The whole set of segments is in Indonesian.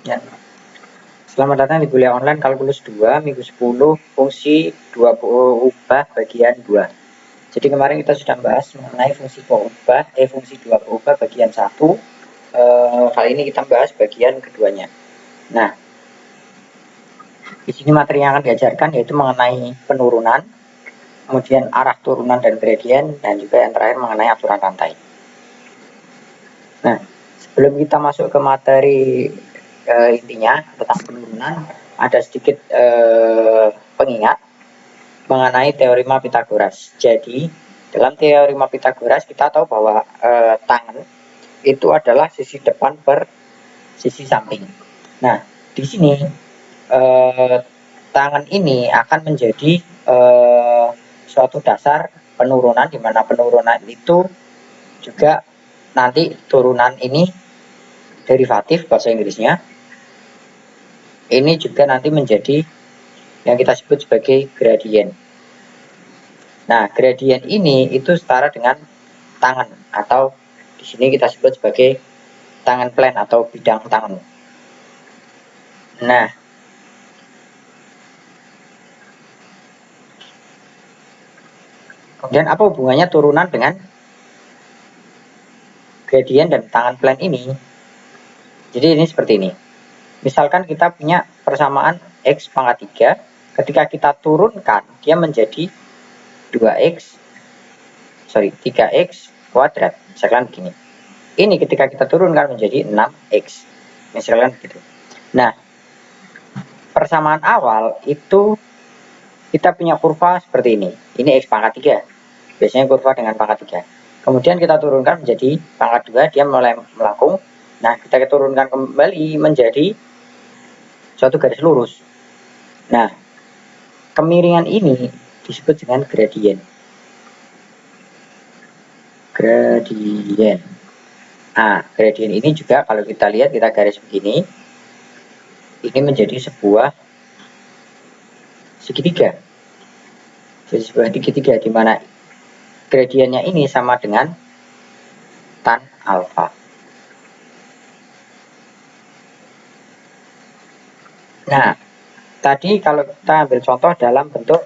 Ya. Selamat datang di kuliah online kalkulus 2 minggu 10 fungsi 20 ubah bagian 2. Jadi kemarin kita sudah bahas mengenai fungsi fungsi 2 ubah bagian 1. Kali ini kita bahas bagian keduanya. Nah, di sini materi yang akan diajarkan yaitu mengenai penurunan, kemudian arah turunan dan gradien, dan juga yang terakhir mengenai aturan rantai. Nah, sebelum kita masuk ke materi intinya tentang penurunan, ada sedikit pengingat mengenai teorema Pitagoras. Jadi dalam teorema Pitagoras kita tahu bahwa tangan itu adalah sisi depan per sisi samping. Nah, di sini tangan ini akan menjadi suatu dasar penurunan, di mana penurunan itu juga nanti turunan ini derivatif bahasa Inggrisnya. Ini juga nanti menjadi yang kita sebut sebagai gradien. Nah, gradien ini itu setara dengan tangan, atau di sini kita sebut sebagai tangan plan atau bidang tangan. Nah, kemudian apa hubungannya turunan dengan gradien dan tangan plan ini? Jadi ini seperti ini. Misalkan kita punya persamaan X pangkat 3, ketika kita turunkan dia menjadi 3x kuadrat, misalkan begini. Ini ketika kita turunkan menjadi 6x, misalkan begitu. Nah, persamaan awal itu kita punya kurva seperti ini. Ini X pangkat 3, biasanya kurva dengan pangkat 3. Kemudian kita turunkan menjadi pangkat 2, dia mulai melengkung. Nah, kita turunkan kembali menjadi suatu garis lurus. Nah, kemiringan ini disebut dengan gradien. Nah, gradien ini juga kalau kita lihat, kita garis begini, ini menjadi sebuah segitiga. Jadi sebuah segitiga di mana gradiennya ini sama dengan tan alfa. Nah, tadi kalau kita ambil contoh dalam bentuk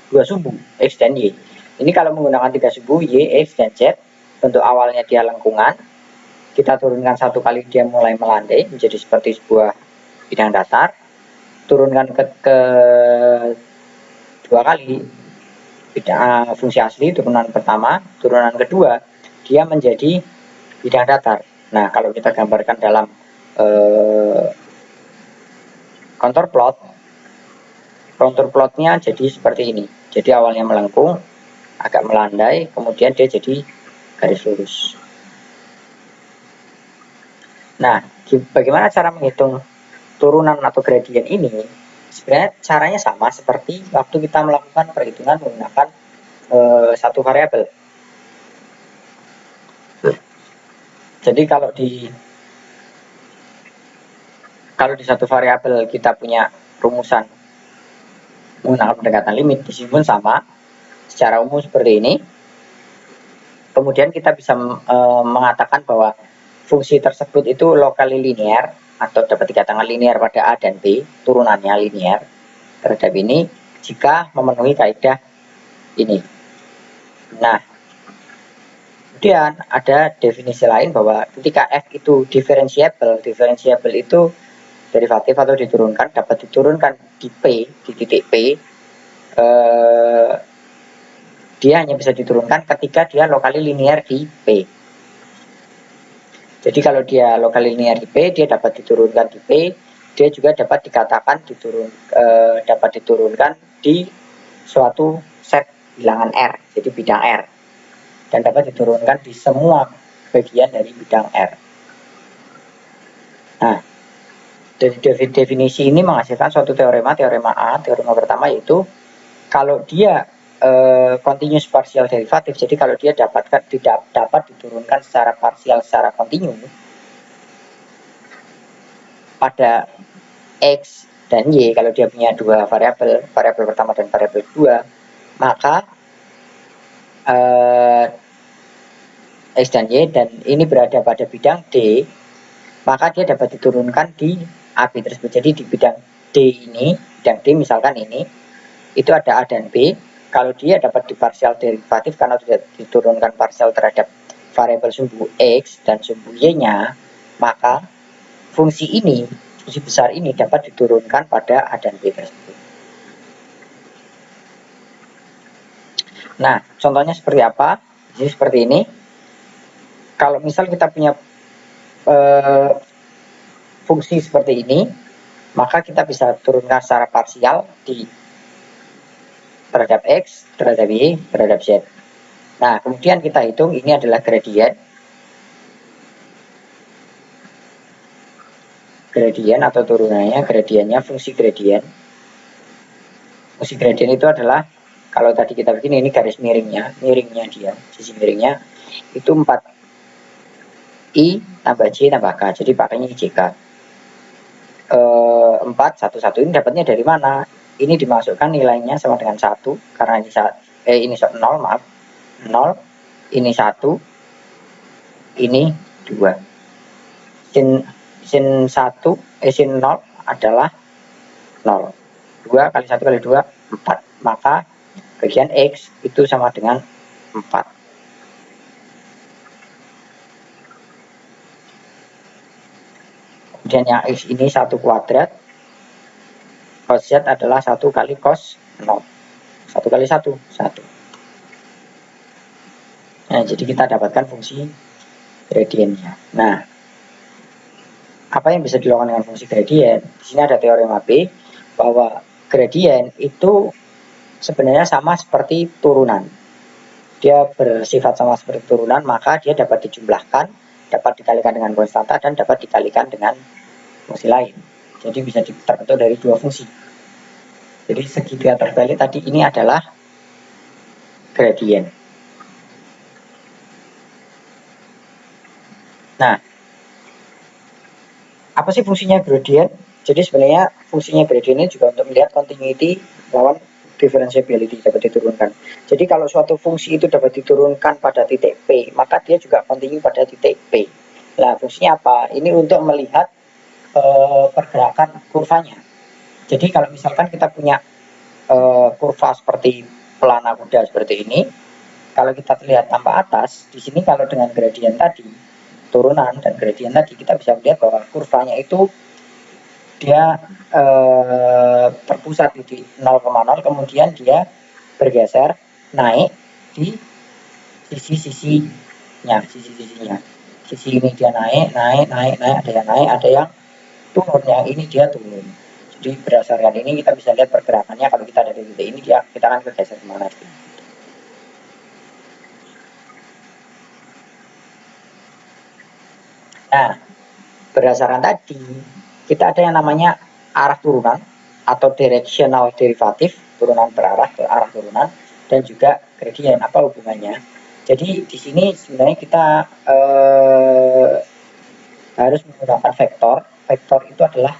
dua sumbu X dan Y. Ini kalau menggunakan 3 sumbu Y, X, dan Z, bentuk awalnya dia lengkungan. Kita turunkan satu kali dia mulai melandai menjadi seperti sebuah bidang datar. Turunkan ke dua kali fungsi asli, turunan pertama, turunan kedua, dia menjadi bidang datar. Nah, kalau kita gambarkan dalam kontur plotnya jadi seperti ini. Jadi awalnya melengkung, agak melandai, kemudian dia jadi garis lurus. Nah, bagaimana cara menghitung turunan atau gradien ini? Sebenarnya caranya sama seperti waktu kita melakukan perhitungan menggunakan satu variabel. Jadi kalau di satu variabel kita punya rumusan menggunakan pendekatan limit, di sini pun sama, secara umum seperti ini. Kemudian kita bisa mengatakan bahwa fungsi tersebut itu locally linear, atau dapat dikatakan linear pada A dan B, turunannya linear terhadap ini jika memenuhi kaidah ini. Nah, kemudian ada definisi lain bahwa ketika F itu differentiable itu derivatif atau diturunkan, dapat diturunkan di P, di titik P, dia hanya bisa diturunkan ketika dia locally linear di P. Jadi kalau dia locally linear di P, dia dapat diturunkan di P, dia juga dapat dikatakan dapat diturunkan di suatu set bilangan R, jadi bidang R, dan dapat diturunkan di semua bagian dari bidang R. Nah, dari definisi ini menghasilkan suatu teorema A. Teorema pertama yaitu kalau dia continuous partial derivatif, jadi kalau dia dapat diturunkan secara parsial secara kontinu pada X dan Y, kalau dia punya dua variabel pertama dan variabel kedua, maka X dan Y, dan ini berada pada bidang D, maka dia dapat diturunkan di AB tersebut. Jadi di bidang D ini, bidang D misalkan ini, itu ada A dan B. Kalau dia dapat di partial derivatif karena sudah diturunkan partial terhadap variabel sumbu X dan sumbu Y-nya, maka fungsi ini, fungsi besar ini dapat diturunkan pada A dan B tersebut. Nah, contohnya seperti apa? Jadi seperti ini. Kalau misal kita punya fungsi seperti ini, maka kita bisa turunkan secara parsial di terhadap X, terhadap Y, terhadap Z. Nah, kemudian kita hitung ini adalah gradien. Gradien atau turunannya, gradiennya fungsi gradien. Fungsi gradien itu adalah, kalau tadi kita begini, ini garis miringnya dia, sisi miringnya itu 4 I tambah J tambah K, jadi pakainya IJK. 4, 1, 1 ini dapatnya dari mana? Ini dimasukkan nilainya sama dengan 1, karena ini 0, maaf, 0, ini 1, ini 2. Sin 1, sin 0 adalah 0. 2 kali 1 kali 2, 4. Maka bagian X itu sama dengan 4. Kemudian yang X ini 1 kuadrat, cos Z adalah 1 kali cos 0. 1 kali 1, 1. Nah, jadi kita dapatkan fungsi gradiennya. Nah, apa yang bisa dilakukan dengan fungsi gradien? Di sini ada teorema B bahwa gradien itu sebenarnya sama seperti turunan. Dia bersifat sama seperti turunan, maka dia dapat dijumlahkan, dapat dikalikan dengan konstanta, dan dapat dikalikan dengan fungsi lain. Jadi bisa terbentuk dari dua fungsi. Jadi segitiga terbalik tadi ini adalah gradien. Nah, apa sih fungsinya gradien? Jadi sebenarnya fungsinya gradien ini juga untuk melihat continuity lawan differentiability dapat diturunkan. Jadi kalau suatu fungsi itu dapat diturunkan pada titik P, maka dia juga continue pada titik P. Nah, fungsinya apa? Ini untuk melihat pergerakan kurvanya. Jadi kalau misalkan kita punya kurva seperti pelana kuda seperti ini, kalau kita lihat tanpa atas, di sini kalau dengan gradien tadi, turunan dan gradien tadi, kita bisa melihat bahwa kurvanya itu dia terpusat di 0,0, kemudian dia bergeser naik di sisi-sisinya. Sisi ini dia naik, ada yang naik, ada yang turun, yang ini dia turun. Jadi berdasarkan ini kita bisa lihat pergerakannya. Kalau kita dari titik ini kita akan bergeser kemana. Nah, berdasarkan tadi kita ada yang namanya arah turunan atau directional derivative, turunan berarah ke arah turunan, dan juga gradien. Apa hubungannya? Jadi di sini sebenarnya kita harus menggunakan vektor. Vektor itu adalah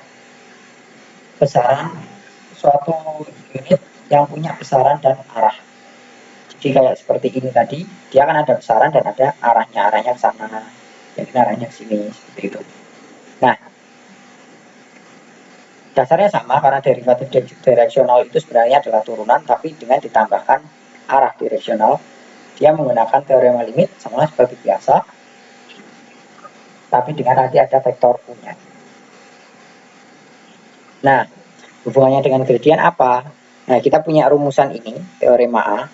besaran suatu unit yang punya besaran dan arah. Jadi kayak seperti ini tadi, dia akan ada besaran dan ada arahnya ke sana, jadi arahnya ke sini, seperti itu. Nah, dasarnya sama karena derivatif direksional itu sebenarnya adalah turunan, tapi dengan ditambahkan arah direksional. Dia menggunakan teorema limit sama seperti biasa, tapi dengan nanti ada vektor U-nya. Nah, hubungannya dengan gradien apa? Nah, kita punya rumusan ini, teorema A.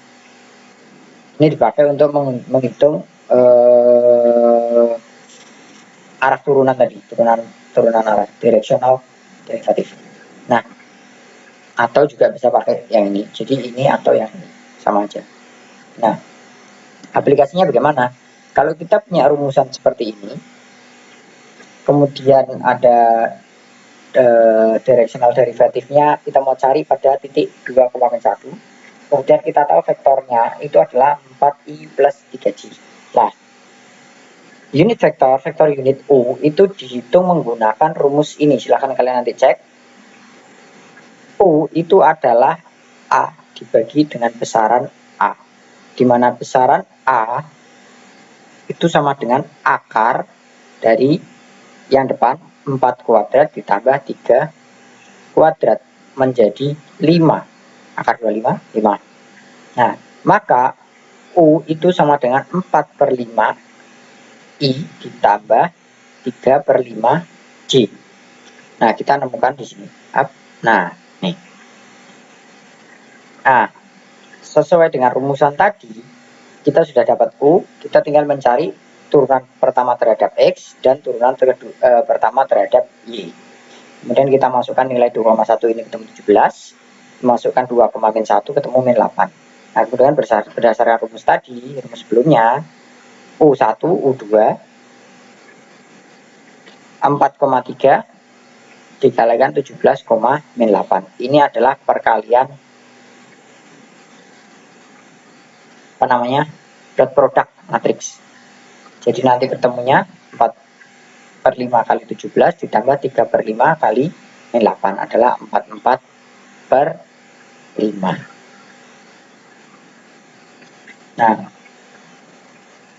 Ini dipakai untuk menghitung arah turunan tadi, turunan arah direksional derivatif. Nah, atau juga bisa pakai yang ini. Jadi ini atau yang ini, sama aja. Nah, aplikasinya bagaimana? Kalau kita punya rumusan seperti ini, kemudian ada directional derivatifnya, kita mau cari pada titik 2,1, kemudian kita tahu vektornya itu adalah 4i plus 3j. Nah, unit vektor unit U itu dihitung menggunakan rumus ini. Silahkan kalian nanti cek. U itu adalah A dibagi dengan besaran A, di mana besaran A itu sama dengan akar dari yang depan 4 kuadrat ditambah 3 kuadrat menjadi 5. Akar 25, 5. Nah, maka U itu sama dengan 4/5 I ditambah 3/5 J. Nah, kita nemukan di sini. Nah, nih. Nah, sesuai dengan rumusan tadi, kita sudah dapat U, kita tinggal mencari turunan pertama terhadap X dan turunan pertama terhadap Y. Kemudian kita masukkan nilai 2,1 ini ketemu 17, masukkan 2,-1 ketemu -8. Nah, kemudian berdasarkan rumus tadi, rumus sebelumnya, U1, U2, 4,3 dikalikan 17,-8. Ini adalah perkalian dot product matriks. Jadi nanti ketemunya 4/5 kali 17 ditambah 3/5 kali 8 adalah 44/5. Nah,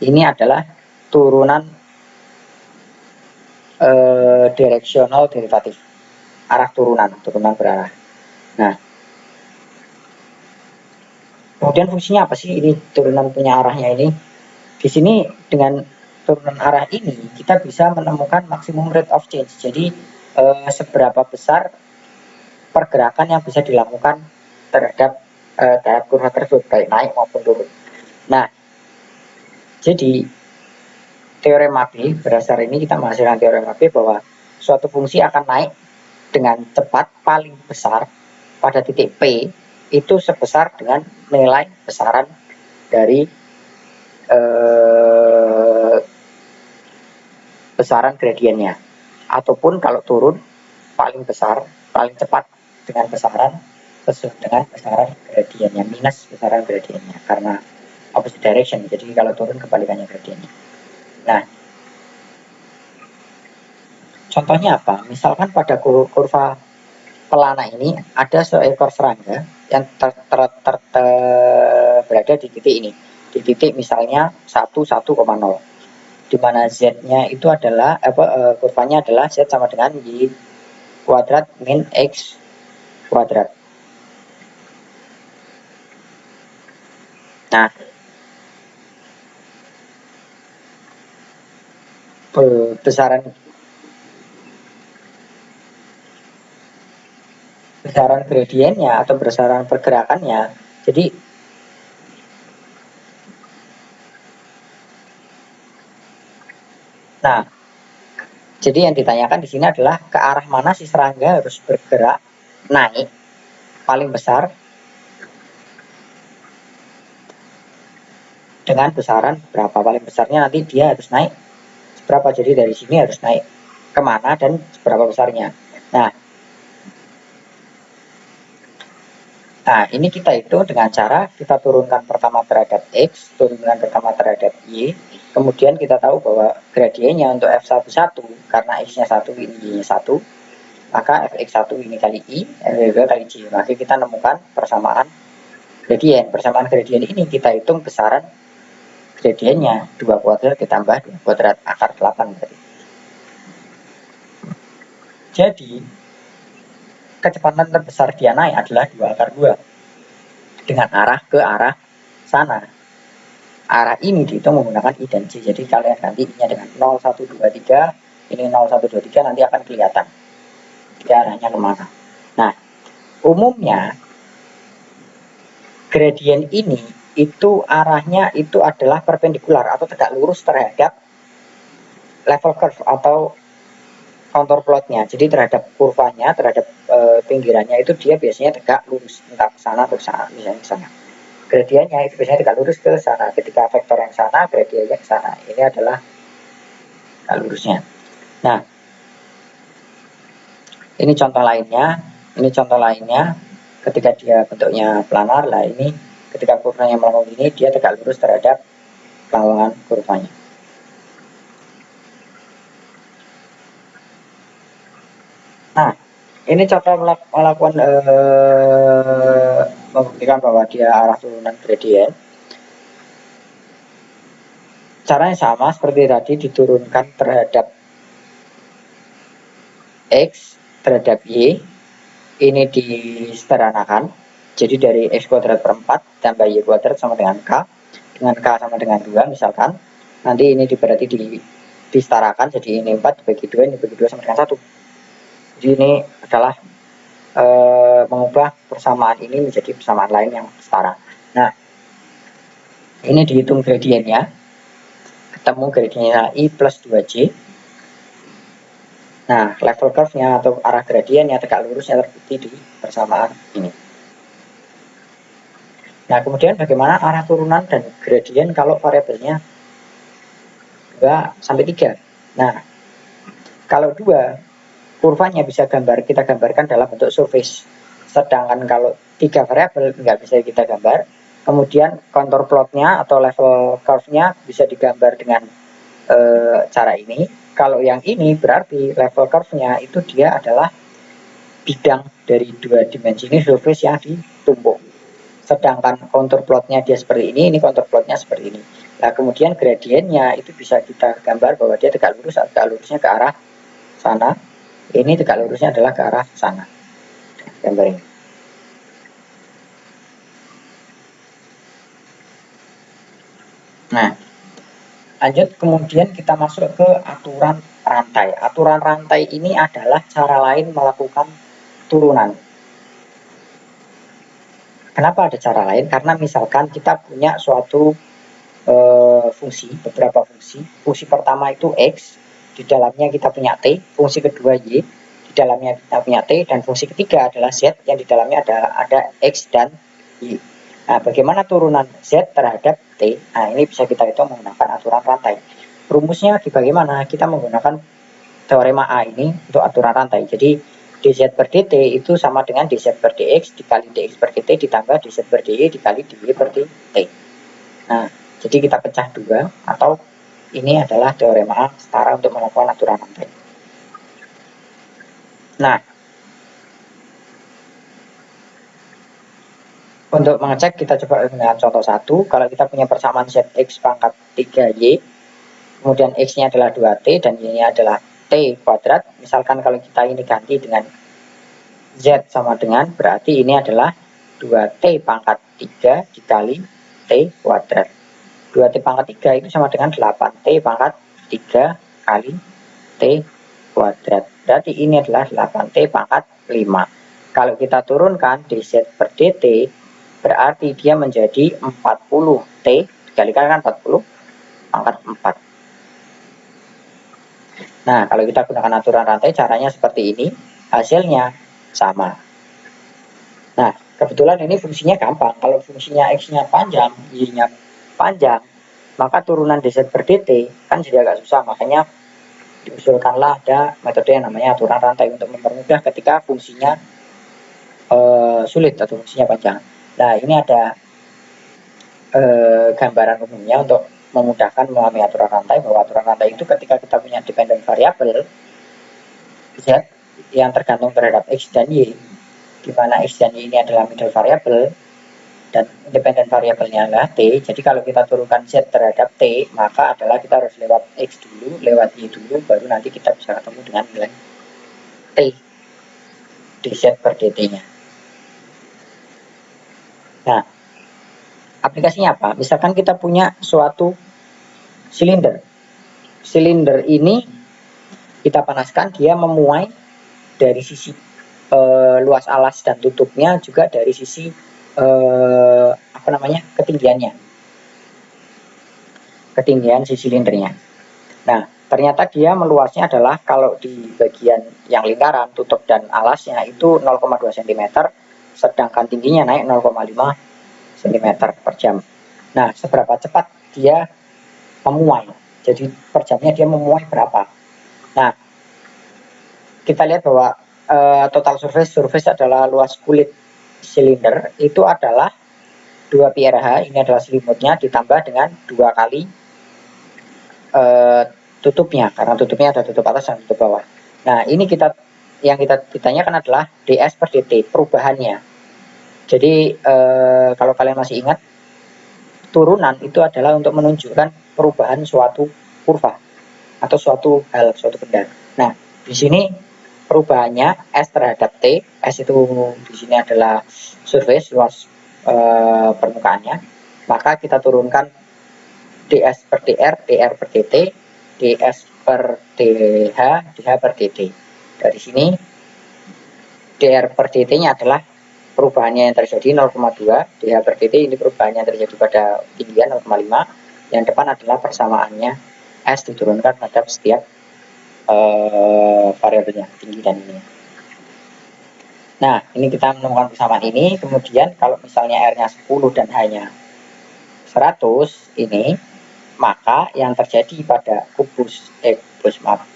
ini adalah turunan directional derivatif, arah turunan berarah. Nah, kemudian fungsinya apa sih ini turunan punya arahnya ini? Di sini dengan turunan arah ini kita bisa menemukan maksimum rate of change. Jadi seberapa besar pergerakan yang bisa dilakukan terhadap kurva tersebut, baik naik maupun turun. Nah, jadi teorema B, berdasar ini kita menghasilkan teorema B bahwa suatu fungsi akan naik dengan cepat paling besar pada titik P itu sebesar dengan nilai besaran dari besaran gradiennya, ataupun kalau turun paling besar paling cepat dengan besaran sesuai dengan besaran gradiennya minus besaran gradiennya karena opposite direction. Jadi kalau turun kebalikannya gradiennya. Nah, contohnya apa? Misalkan pada kurva pelana ini ada seekor serangga yang berada di titik ini, di titik misalnya 1,1,0, di mana z-nya itu adalah kurvanya adalah z sama dengan y kuadrat min x kuadrat. Nah, besaran gradiennya atau besaran pergerakannya. Jadi jadi yang ditanyakan di sini adalah ke arah mana si serangga harus bergerak naik paling besar dengan besaran berapa. Paling besarnya nanti dia harus naik berapa, jadi dari sini harus naik kemana dan seberapa besarnya. Nah, ini kita hitung dengan cara kita turunkan pertama terhadap X, turunkan pertama terhadap Y, kemudian kita tahu bahwa gradiennya untuk F11 karena X-nya 1, ini Y-nya 1, maka Fx1 ini kali I, Fx2 kali J. Maka kita nemukan persamaan gradien. Persamaan gradien ini kita hitung besaran gradiennya 2 kuadrat ditambah 2 kuadrat akar 8 berarti. Jadi kecepatan terbesar dia naik adalah 2 akar 2 dengan arah ke arah sana. Arah ini dihitung menggunakan I dan J. Jadi kalian ganti I-nya dengan 0123, ini 0123 nanti akan kelihatan dia arahnya kemana. Nah, umumnya gradien ini itu arahnya itu adalah perpendikular atau tegak lurus terhadap level curve atau contour plotnya. Jadi terhadap kurvanya, terhadap pinggirannya itu dia biasanya tegak lurus, entah ke sana atau ke sana, misalnya ke sana. Gradiennya itu biasanya tegak lurus ke sana. Ketika vektor yang sana, gradiennya ke sana. Ini adalah tegak lurusnya. Nah, ini contoh lainnya. Ini contoh lainnya ketika dia bentuknya planar. Lah ini ketika kurvanya melengkung ini dia tegak lurus terhadap lawangan kurvanya. Nah, ini contoh melakukan membuktikan bahwa dia arah turunan gradien. Caranya sama seperti tadi, diturunkan terhadap X terhadap Y, ini disederhanakan. Jadi dari X kuadrat per 4 tambah Y kuadrat sama dengan K sama dengan 2 misalkan. Nanti ini berarti disetarakan, jadi ini 4 dibagi 2, ini dibagi 2 sama dengan 1. Jadi ini adalah mengubah persamaan ini menjadi persamaan lain yang setara. Nah, ini dihitung gradiennya, ketemu gradiennya I plus 2J. Nah, level curve-nya atau arah gradiennya tegak lurusnya terbukti di persamaan ini. Nah, kemudian bagaimana arah turunan dan gradien kalau variabelnya 2 sampai 3? Nah, kalau 2, kurvanya bisa kita gambarkan dalam bentuk surface. Sedangkan kalau 3 variabel nggak bisa kita gambar. Kemudian kontur plotnya atau level curve-nya bisa digambar dengan cara ini. Kalau yang ini berarti level curve-nya itu dia adalah bidang dari 2 dimensi ini, surface yang ditumpuk. Sedangkan kontur plotnya dia seperti ini kontur plotnya seperti ini. Nah, kemudian gradiennya itu bisa kita gambar bahwa dia tegak lurusnya ke arah sana. Ini tegak lurusnya adalah ke arah sana. Gambar ini. Nah, lanjut kemudian kita masuk ke aturan rantai. Aturan rantai ini adalah cara lain melakukan turunan. Kenapa ada cara lain? Karena misalkan kita punya suatu fungsi, beberapa fungsi. Fungsi pertama itu X, di dalamnya kita punya T. Fungsi kedua Y, di dalamnya kita punya T. Dan fungsi ketiga adalah Z, yang di dalamnya ada X dan Y. Nah, bagaimana turunan Z terhadap T? Nah, ini bisa kita hitung menggunakan aturan rantai. Rumusnya bagaimana? Kita menggunakan teorema A ini untuk aturan rantai. Jadi dz per dt itu sama dengan dz per dx dikali dx per dt ditambah dz per dy dikali dy per dt. Nah, jadi kita pecah 2, atau ini adalah teorema A setara untuk melakukan aturan rantai. Nah, untuk mengecek kita coba dengan contoh 1. Kalau kita punya persamaan zx pangkat 3y, kemudian x-nya adalah 2t dan y-nya adalah t kuadrat. Misalkan kalau kita ini ganti dengan Z sama dengan, berarti ini adalah 2T pangkat 3 dikali T kuadrat. 2T pangkat 3 itu sama dengan 8T pangkat 3 kali T kuadrat. Berarti ini adalah 8T pangkat 5. Kalau kita turunkan dz per dt, berarti dia menjadi 40T dikalikan kan 40 pangkat 4. Nah, kalau kita gunakan aturan rantai caranya seperti ini, hasilnya sama. Nah, kebetulan ini fungsinya gampang. Kalau fungsinya X-nya panjang, Y-nya panjang, maka turunan dz per dt kan jadi agak susah. Makanya diusulkanlah ada metode yang namanya aturan rantai untuk mempermudah ketika fungsinya sulit atau fungsinya panjang. Nah, ini ada gambaran umumnya untuk memudahkan memahami aturan rantai, bahwa aturan rantai itu ketika kita punya dependent variable Z yang tergantung terhadap X dan Y, di mana X dan Y ini adalah middle variable dan independent variabelnya adalah T. Jadi kalau kita turunkan Z terhadap T, maka adalah kita harus lewat X dulu, lewat Y dulu, baru nanti kita bisa ketemu dengan nilai T dz per dt-nya. Nah, aplikasinya apa? Misalkan kita punya suatu silinder. Silinder ini kita panaskan, dia memuai dari sisi luas alas dan tutupnya, juga dari sisi ketinggian si silindernya. Nah, ternyata dia meluasnya adalah kalau di bagian yang lingkaran tutup dan alasnya itu 0,2 cm, sedangkan tingginya naik 0,5 cm per jam. Nah, seberapa cepat dia memuai? Jadi per jamnya dia memuai berapa? Nah, kita lihat bahwa total surface adalah luas kulit silinder itu adalah 2 pi RH, ini adalah selimutnya, ditambah dengan 2 kali tutupnya, karena tutupnya ada tutup atas dan tutup bawah. Nah, ini yang kita ditanyakan adalah ds per dt, perubahannya. Jadi kalau kalian masih ingat, turunan itu adalah untuk menunjukkan perubahan suatu kurva atau suatu hal, suatu benda. Nah, di sini perubahannya S terhadap T. S itu di sini adalah surface, luas permukaannya. Maka kita turunkan ds per dr, dr per dt, ds per dh, dh per dt. Dari sini dr per dt nya adalah perubahannya yang terjadi 0,2, dh per dt ini perubahannya yang terjadi pada ketinggian 0,5. Yang depan adalah persamaannya S diturunkan pada setiap variabelnya, tinggi dan ini. Nah, ini kita menemukan persamaan ini. Kemudian kalau misalnya R-nya 10 dan H-nya 100 ini, maka yang terjadi pada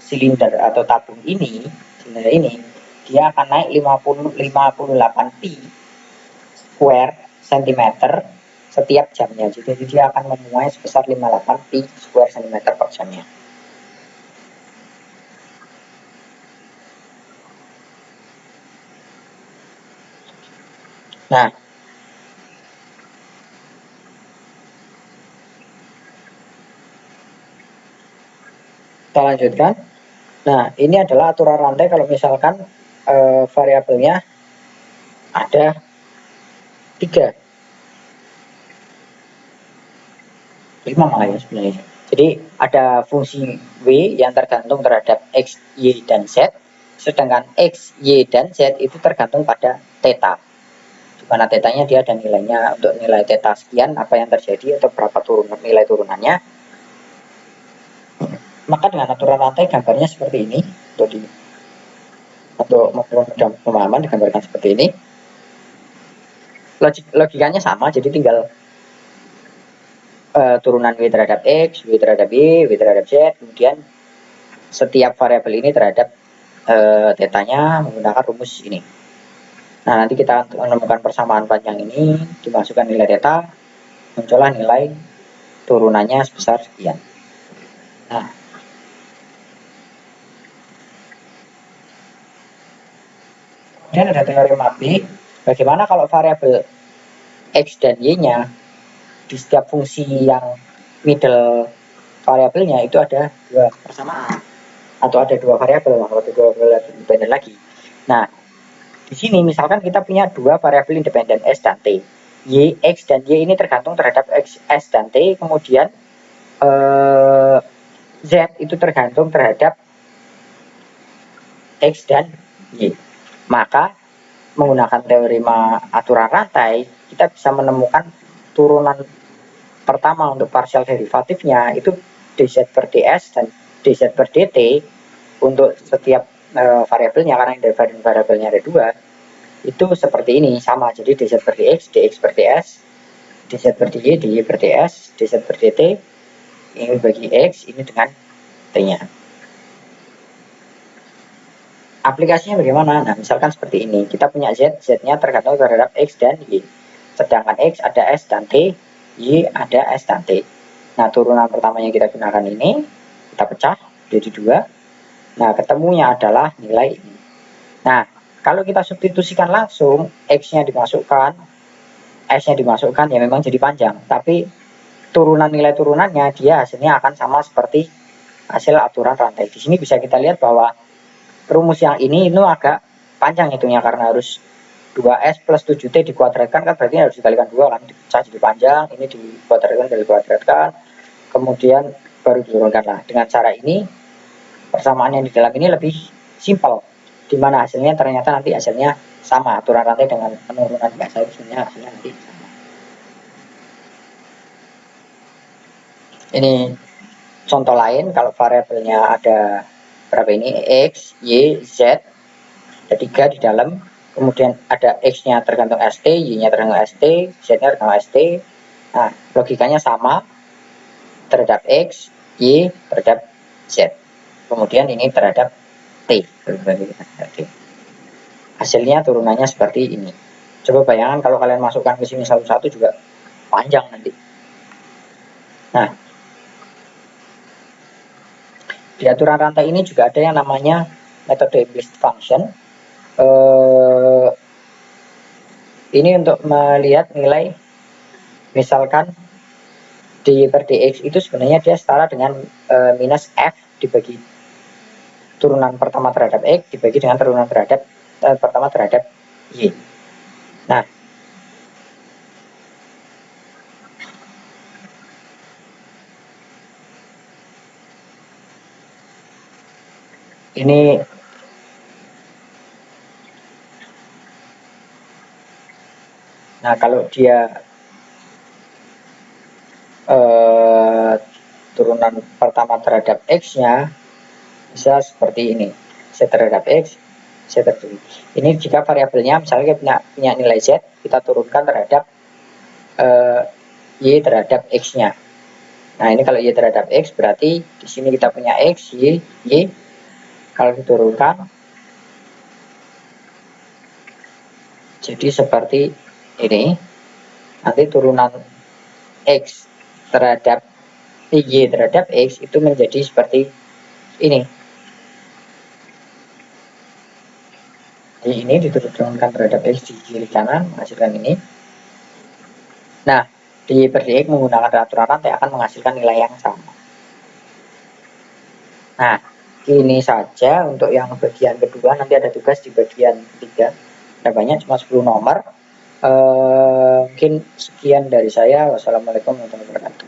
silinder atau tabung ini, dia akan naik 58 pi square centimeter setiap jamnya. Jadi dia akan memuai sebesar 58 pi square centimeter per jamnya. Nah, kita lanjutkan. Nah, ini adalah aturan rantai kalau misalkan variabelnya ada 3, 5 malah ya sebenarnya. Jadi ada fungsi W yang tergantung terhadap X, Y, dan Z, sedangkan X, Y, dan Z itu tergantung pada theta. Dimana tetanya dia ada nilainya, untuk nilai theta sekian apa yang terjadi atau berapa nilai turunannya. Maka dengan aturan rantai gambarnya seperti ini. Untuk mempermudah pemahaman digambarkan seperti ini. Logikanya sama, jadi tinggal turunan W terhadap X, W terhadap Y, W terhadap Z, kemudian setiap variabel ini terhadap tetanya menggunakan rumus ini. Nah, nanti kita menemukan persamaan panjang ini, dimasukkan nilai theta, muncullah nilai turunannya sebesar sekian. Nah, kemudian ada teori mapping. Bagaimana kalau variabel X dan Y-nya di setiap fungsi yang middle variabelnya itu ada 2 persamaan atau ada 2 variabel atau 2 variabel independen lagi. Nah, di sini misalkan kita punya 2 variabel independen S dan T. Y, X dan Y ini tergantung terhadap X, S dan T, kemudian Z itu tergantung terhadap X dan Y. Maka menggunakan teorema aturan rantai, kita bisa menemukan turunan pertama untuk partial derivatifnya itu dz per ds dan dz per dt untuk setiap variabelnya, karena variabelnya ada 2, itu seperti ini, sama. Jadi dz per dx, dx per ds, dz per dy, dy per ds, dz per dt ini bagi x, ini dengan t-nya. Aplikasinya bagaimana? Nah, misalkan seperti ini, kita punya z, z-nya tergantung terhadap x dan y, sedangkan x ada s dan t, Y ada S dan T. Nah, turunan pertamanya kita gunakan ini, kita pecah jadi 2. Nah, ketemunya adalah nilai ini. Nah, kalau kita substitusikan langsung, X-nya dimasukkan, S-nya dimasukkan, ya memang jadi panjang. Tapi turunan nilai turunannya, dia hasilnya akan sama seperti hasil aturan rantai. Di sini bisa kita lihat bahwa rumus yang ini itu agak panjang hitungnya, karena harus 2S plus 7T dikuadratkan, kan berarti harus dikalikan 2 kan, dipecah jadi panjang, ini dikuadratkan, kemudian baru diturunkan. Lah, dengan cara ini persamaan yang di dalam ini lebih simpel, dimana hasilnya ternyata nanti hasilnya sama, aturan rantai dengan penurunan gas hasilnya nanti sama. Ini contoh lain, kalau variabelnya ada berapa ini, X, Y, Z, ada 3 di dalam. Kemudian ada X-nya tergantung ST, Y-nya tergantung ST, Z-nya tergantung ST. Nah, logikanya sama terhadap X, Y terhadap Z. Kemudian ini terhadap T. Hasilnya turunannya seperti ini. Coba bayangkan kalau kalian masukkan ke sini satu-satu juga panjang nanti. Nah, di aturan rantai ini juga ada yang namanya metode implicit function. Ini untuk melihat nilai, misalkan dy per dx itu sebenarnya dia setara dengan minus f dibagi turunan pertama terhadap x dibagi dengan turunan terhadap pertama terhadap y. Nah, ini kalau dia turunan pertama terhadap x-nya bisa seperti ini, z terhadap x, z terhadap y. Ini jika variabelnya misalnya kita punya nilai z, kita turunkan terhadap y terhadap x-nya. Nah, ini kalau y terhadap x berarti di sini kita punya x, y, kalau diturunkan jadi seperti ini. Nanti turunan x terhadap y terhadap x itu menjadi seperti ini. Jadi ini diturunkan terhadap x di kiri kanan menghasilkan ini. Nah, dy per dx menggunakan aturan rantai akan menghasilkan nilai yang sama. Nah, ini saja untuk yang bagian kedua. Nanti ada tugas di bagian ketiga. Ada banyak, cuma 10 nomor. Mungkin sekian dari saya. Wassalamualaikum warahmatullahi wabarakatuh.